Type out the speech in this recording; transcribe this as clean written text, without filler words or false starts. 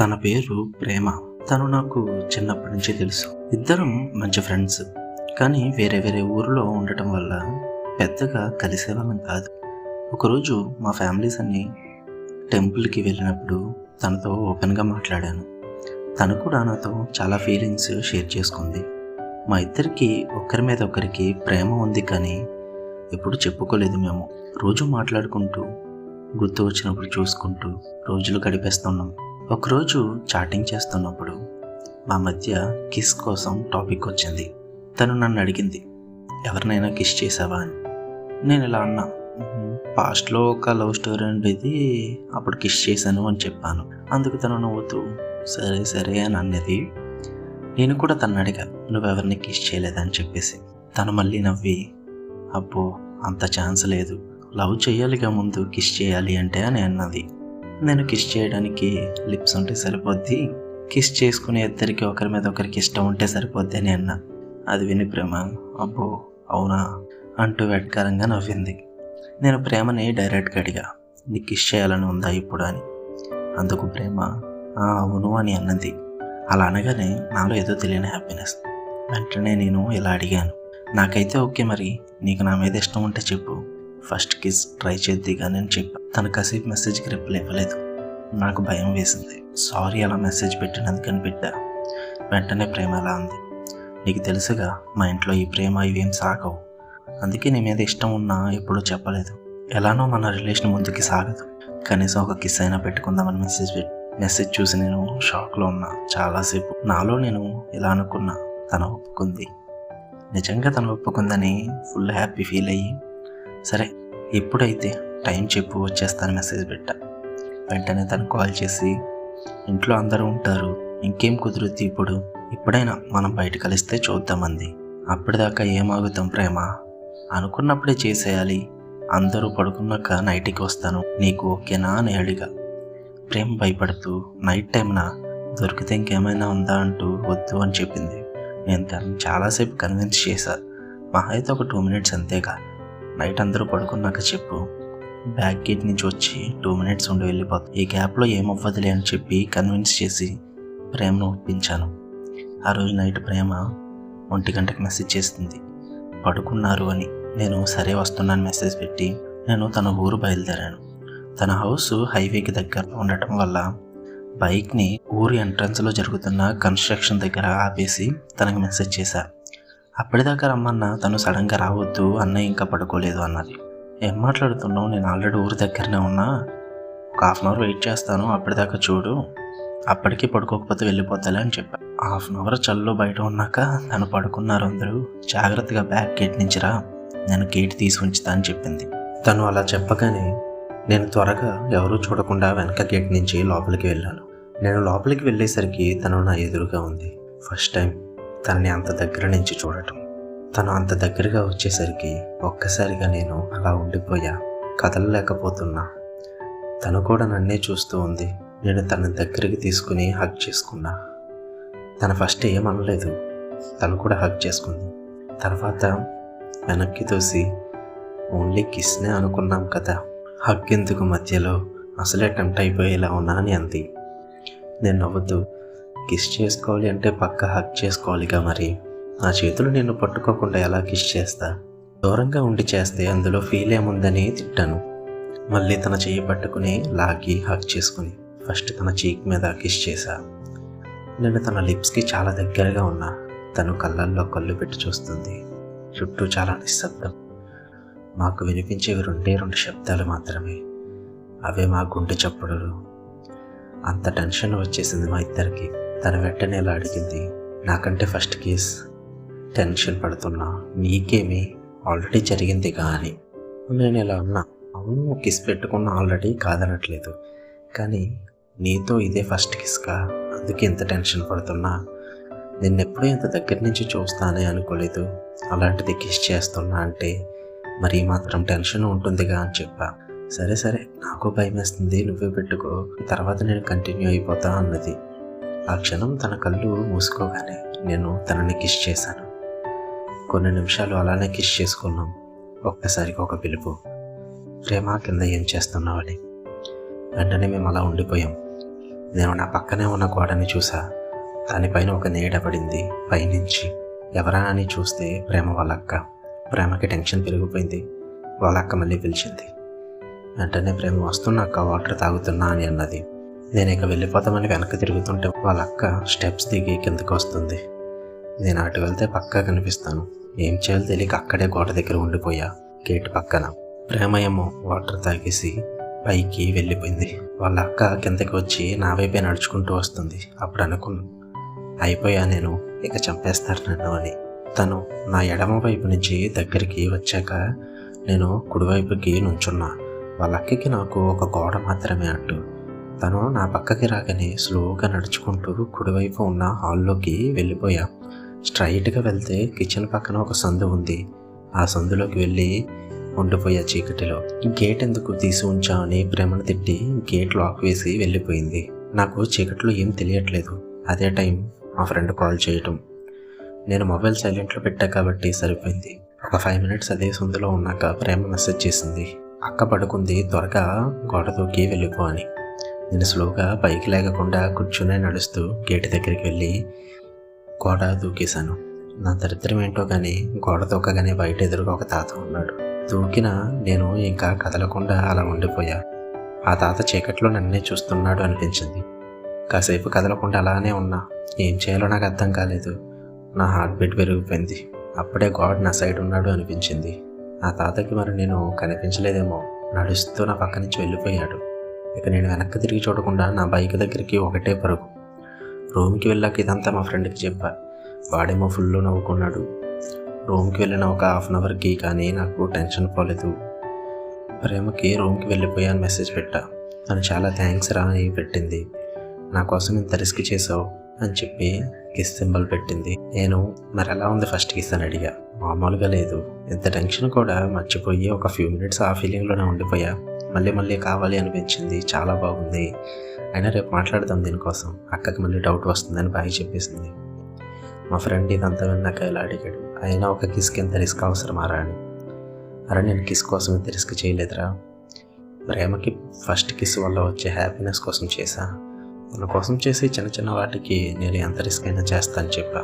తన పేరు ప్రేమ. తను నాకు చిన్నప్పటి నుంచి తెలుసు. ఇద్దరం మంచి ఫ్రెండ్స్. కానీ వేరే వేరే ఊరిలో ఉండటం వల్ల పెద్దగా కలిసేవాళ్ళం కాదు. ఒకరోజు మా ఫ్యామిలీస్ అన్నీ టెంపుల్కి వెళ్ళినప్పుడు తనతో ఓపెన్గా మాట్లాడాను. తను కూడా నాతో చాలా ఫీలింగ్స్ షేర్ చేసుకుంది. మా ఇద్దరికి ఒకరి మీద ఒకరికి ప్రేమ ఉంది, కానీ ఎప్పుడు చెప్పుకోలేదు. మేము రోజు మాట్లాడుకుంటూ గుర్తు వచ్చినప్పుడు చూసుకుంటూ రోజులు గడిపేస్తున్నాం. ఒకరోజు చాటింగ్ చేస్తున్నప్పుడు మా మధ్య కిస్ కోసం టాపిక్ వచ్చింది. తను నన్ను అడిగింది, ఎవరినైనా కిస్ చేసావా అని. నేను ఇలా అన్నా, పాస్ట్లో ఒక లవ్ స్టోరీ ఉండేది, అప్పుడు కిస్ చేశాను అని చెప్పాను. అందుకు తను నవ్వుతూ సరే సరే అని అన్నది. నేను కూడా తను అడిగా, నువ్వెవరిని కిస్ చేయలేదని చెప్పేసి. తను మళ్ళీ నవ్వి, అబ్బో అంత ఛాన్స్ లేదు, లవ్ చేయాలిగా ముందు కిస్ చేయాలి అంటే అని అన్నది. నేను కిస్ చేయడానికి లిప్స్ ఉంటే సరిపోద్ది, కిస్ చేసుకునే ఇద్దరికి ఒకరి మీద ఒకరికి ఇష్టం ఉంటే సరిపోద్ది అని అన్నా. అది విని ప్రేమ అబ్బో అవునా అంటూ వెటకారంగా నవ్వింది. నేను ప్రేమని డైరెక్ట్గా అడిగా, నీకు కిస్ చేయాలని ఉందా ఇప్పుడు అని. అందుకు ప్రేమ అవును అని అన్నది. అలా అనగానే నాలో ఏదో తెలియని హ్యాపీనెస్. వెంటనే నేను ఇలా అడిగాను, నాకైతే ఓకే, మరి నీకు నా మీద ఇష్టం ఉంటే చెప్పు, ఫస్ట్ కిస్ ట్రై చేద్ది కానీ అని చెప్పా. తన కాసేపు మెసేజ్కి రిప్లై ఇవ్వలేదు. నాకు భయం వేసింది. సారీ అలా మెసేజ్ పెట్టినందుకని పెట్టా. వెంటనే ప్రేమ ఎలా ఉంది, నీకు తెలుసుగా మా ఇంట్లో ఈ ప్రేమ ఇవేం సాగవు, అందుకే నీ మీద ఇష్టం ఉన్నా ఎప్పుడూ చెప్పలేదు, ఎలానో మన రిలేషన్ ముందుకి సాగదు, కనీసం ఒక కిస్ అయినా పెట్టుకుందామని మెసేజ్ చూసి నేను షాక్లో ఉన్నా. చాలాసేపు నాలో నేను ఇలా అనుకున్నా, తను ఒప్పుకుంది. నిజంగా తను ఒప్పుకుందని ఫుల్ హ్యాపీ ఫీల్ అయ్యి, సరే ఎప్పుడైతే టైం చెప్పు వచ్చేస్తాను మెసేజ్ పెట్టా. వెంటనే తను కాల్ చేసి, ఇంట్లో అందరూ ఉంటారు, ఇంకేం కుదురుద్ది ఇప్పుడు, ఇప్పుడైనా మనం బయట కలిస్తే చూద్దామంది. అప్పటిదాకా ఏమాగుతాం ప్రేమ, అనుకున్నప్పుడే చేసేయాలి, అందరూ పడుకున్నాక నైట్కి వస్తాను, నీకు ఓకేనా అని అడిగా. ప్రేమ భయపడుతూ నైట్ టైంన దొరికితే ఇంకేమైనా ఉందా అంటూ వద్దు అని చెప్పింది. నేను తను చాలాసేపు కన్విన్స్ చేశా. మహా అయితే ఒక 2 minutes అంతేగా, నైట్ అందరూ పడుకున్నాక చెప్పు, బ్యాక్ గేట్ నుంచి వచ్చి 2 minutes ఉండి వెళ్ళిపోతాం, ఈ గ్యాప్లో ఏమవ్వదులే అని చెప్పి కన్విన్స్ చేసి ప్రేమను ఒప్పించాను. ఆ రోజు నైట్ ప్రేమ 1 గంటకి మెసేజ్ చేస్తుంది, పడుకున్నారు అని. నేను సరే వస్తున్నాను మెసేజ్ పెట్టి నేను తన ఊరు బయలుదేరాను. తన హౌస్ హైవేకి దగ్గరలో ఉండటం వల్ల బైక్ని ఊరు ఎంట్రన్స్లో జరుగుతున్న కన్స్ట్రక్షన్ దగ్గర ఆపేసి తనకు మెసేజ్ చేశా. అప్పటిదాకా రమ్మన్నా తను సడన్గా రావద్దు, అన్నయ్య ఇంకా పడుకోలేదు అన్నది. ఏం మాట్లాడుతున్నావు, నేను ఆల్రెడీ ఊరి దగ్గరనే ఉన్నా, ఒక 1/2 hour వెయిట్ చేస్తాను, అప్పటిదాకా చూడు, అప్పటికీ పడుకోకపోతే వెళ్ళిపోతాలే అని చెప్పా. 1/2 hour చల్లో బయట ఉన్నాక తను పడుకున్నారు అందరూ, జాగ్రత్తగా బ్యాక్ గేట్ నుంచి రా, నేను గేట్ తీసి ఉంచుతా అని చెప్పింది. తను అలా చెప్పగానే నేను త్వరగా ఎవరూ చూడకుండా వెనక గేట్ నుంచి లోపలికి వెళ్ళాను. నేను లోపలికి వెళ్ళేసరికి తను నా ఎదురుగా ఉంది. ఫస్ట్ టైం తనని అంత దగ్గర నుంచి చూడటం. తను అంత దగ్గరగా వచ్చేసరికి ఒక్కసారిగా నేను అలా ఉండిపోయా, కదలలేకపోతున్నా. తను కూడా నన్నే చూస్తూ ఉంది. నేను తన దగ్గరికి తీసుకుని హగ్ చేసుకున్నా. తను ఫస్ట్ ఏమనలేదు, తను కూడా హగ్ చేసుకుంది. తర్వాత వెనక్కి తోసి, ఓన్లీ కిస్నే అనుకున్నాం కదా, హగ్ ఎందుకు మధ్యలో, అసలే టెంప్ట్ అయిపోయేలా ఉన్నా అని అంది. నేను నవ్వుతూ, కిస్ చేసుకోవాలి అంటే పక్క హగ్ చేసుకోవాలిగా, మరి నా చేతులు నిన్ను పట్టుకోకుండా ఎలా కిస్ చేస్తా, దూరంగా ఉండి చేస్తే అందులో ఫీల్ ఏముందని తిట్టాను. మళ్ళీ తన చెయ్యి పట్టుకుని లాగి హగ్ చేసుకుని ఫస్ట్ తన చీక్ మీద కిస్ చేశా. నేను తన లిప్స్కి చాలా దగ్గరగా ఉన్నా. తను కళ్ళల్లో కళ్ళు పెట్టి చూస్తుంది. చుట్టూ చాలా నిశ్శబ్దం. మాకు వినిపించేవి 2 శబ్దాలు మాత్రమే, అవే మా గుండె చప్పుడులు. అంత టెన్షన్ వచ్చేసింది మా ఇద్దరికి. తన వెంటనే ఇలా అడిగింది, నాకంటే ఫస్ట్ కిస్, టెన్షన్ పడుతున్నా, నీకేమి ఆల్రెడీ జరిగింది కానీ. నేను ఇలా అన్నా, అవును కిస్ పెట్టుకున్నా ఆల్రెడీ, కాదనట్లేదు, కానీ నీతో ఇదే ఫస్ట్ కిస్కా, అందుకే ఇంత టెన్షన్ పడుతున్నా, నిన్నెప్పుడూ ఇంత దగ్గర నుంచి చూస్తానే అనుకోలేదు, అలాంటిది కిస్ చేస్తున్నా అంటే మరి మాత్రం టెన్షన్ ఉంటుందిగా అని చెప్పా. సరే సరే నాకు భయం వేస్తుంది, నువ్వే పెట్టుకో, తర్వాత నేను కంటిన్యూ అయిపోతా అన్నది. ఆ క్షణం తన కళ్ళు మూసుకోగానే నేను తనని కిస్ చేశాను. కొన్ని నిమిషాలు అలానే కిస్ చేసుకున్నాం. ఒక్కసారిగా ఒక పిలుపు, ప్రేమ కింద ఏం చేస్తున్నావని. వెంటనే మేము అలా ఉండిపోయాం. నేను నా పక్కనే ఉన్న గోడని చూసా. దానిపైన ఒక నీడ పడింది పైనుంచి. ఎవరా అని చూస్తే ప్రేమ వాళ్ళ అక్క. ప్రేమకి టెన్షన్ పెరిగిపోయింది. వాళ్ళ అక్క మళ్ళీ పిలిచింది. వెంటనే ప్రేమ వస్తున్న అక్క వాటర్ తాగుతున్నా అని అన్నది. నేను ఇక వెళ్ళిపోతామని వెనక్కి తిరుగుతుంటే వాళ్ళ అక్క స్టెప్స్ దిగి కిందకి వస్తుంది. నేను అటు వెళ్తే పక్కా కనిపిస్తాను. ఏం చేయాలో తెలియక అక్కడే గోడ దగ్గర ఉండిపోయా, గేట్ పక్కన. ప్రేమ ఏమో వాటర్ తాగేసి పైకి వెళ్ళిపోయింది. వాళ్ళ అక్క కిందకి వచ్చి నా వైపే నడుచుకుంటూ వస్తుంది. అప్పుడు అనుకున్నాను, అయిపోయా నేను, ఇక చంపేస్తారు నన్ను అని. తను నా ఎడమ వైపు నుంచి దగ్గరికి వచ్చాక నేను కుడివైపుకి నుంచున్నా. వాళ్ళ అక్కకి నాకు ఒక గోడ మాత్రమే అడ్డు. తను నా పక్కకి రాగానే స్లోగా నడుచుకుంటూ కుడివైపు ఉన్న హాల్లోకి వెళ్ళిపోయా. స్ట్రైట్గా వెళ్తే కిచెన్ పక్కన ఒక సందు ఉంది. ఆ సందులోకి వెళ్ళి ఉండిపోయా చీకటిలో. గేట్ ఎందుకు తీసి ఉంచా అని ప్రేమను తిట్టి గేట్ లాక్ వేసి వెళ్ళిపోయింది. నాకు చీకట్లో ఏం తెలియట్లేదు. అదే టైం మా ఫ్రెండ్ కాల్ చేయటం. నేను మొబైల్ సైలెంట్లో పెట్టా కాబట్టి సరిపోయింది. ఒక 5 మినిట్స్ అదే సందులో ఉన్నాక ప్రేమ మెసేజ్ చేసింది, అక్క పడుకుంది, త్వరగా గోడ దూకి వెళ్ళిపో అని. నేను స్లోగా పైకి లేకుండా కూర్చునే నడుస్తూ గేట్ దగ్గరికి వెళ్ళి గోడ దూకేశాను. నా దరిద్రం ఏంటో కానీ గోడ దూకగానే బయట ఎదురుగా ఒక తాత ఉన్నాడు. దూకిన నేను ఇంకా కదలకుండా అలా ఉండిపోయా. ఆ తాత చీకట్లో నన్నే చూస్తున్నాడు అనిపించింది. కాసేపు కదలకుండా అలానే ఉన్నా. ఏం చేయాలో నాకు అర్థం కాలేదు. నా హార్ట్ బీట్ పెరిగిపోయింది. అప్పుడే గాడ్ నా సైడ్ ఉన్నాడు అనిపించింది. ఆ తాతకి మరి నేను కనిపించలేదేమో. నడుస్తూ నా పక్క నుంచి వెళ్ళిపోయాడు. ఇక నేను వెనక్కి తిరిగి చూడకుండా నా బైక్ దగ్గరికి ఒకటే పరుగు. రూమ్కి వెళ్ళాక ఇదంతా మా ఫ్రెండ్కి చెప్పా. వాడేమో ఫుల్ నవ్వుకున్నాడు. రూమ్కి వెళ్ళిన ఒక 1/2 అవర్కి కానీ నాకు టెన్షన్ పోలేదు. ప్రేమకి రూమ్కి వెళ్ళిపోయాను మెసేజ్ పెట్టా. తను చాలా థ్యాంక్స్ రా అని పెట్టింది. నా కోసం ఇంత రిస్క్ చేసావు అని చెప్పి కిస్ సింబల్ పెట్టింది. నేను మరి ఎలా ఉంది ఫస్ట్ కిస్ అని అడిగా. మామూలుగా లేదు. ఇంత టెన్షన్ కూడా మర్చిపోయి ఒక ఫ్యూ మినిట్స్ ఆ ఫీలింగ్లోనే ఉండిపోయా. మళ్ళీ కావాలి అనిపించింది. చాలా బాగుంది, అయినా రేపు మాట్లాడదాం దీనికోసం, అక్కకి మళ్ళీ డౌట్ వస్తుందని బాగా చెప్పేసింది. మా ఫ్రెండ్ ఇదంతా విన్నాక ఇలా అడిగాడు, అయినా ఒక కిస్కి ఎంత రిస్క్ అవసరమారా అని. అరే నేను కిస్ కోసం ఇంత రిస్క్ చేయలేదురా. ప్రేమకి ఫస్ట్ కిస్ వల్ల వచ్చే హ్యాపీనెస్ కోసం చేశా. తన కోసం చేసి చిన్న చిన్న వాటికి నేను ఎంత రిస్క్ అయినా చేస్తాను చెప్పా.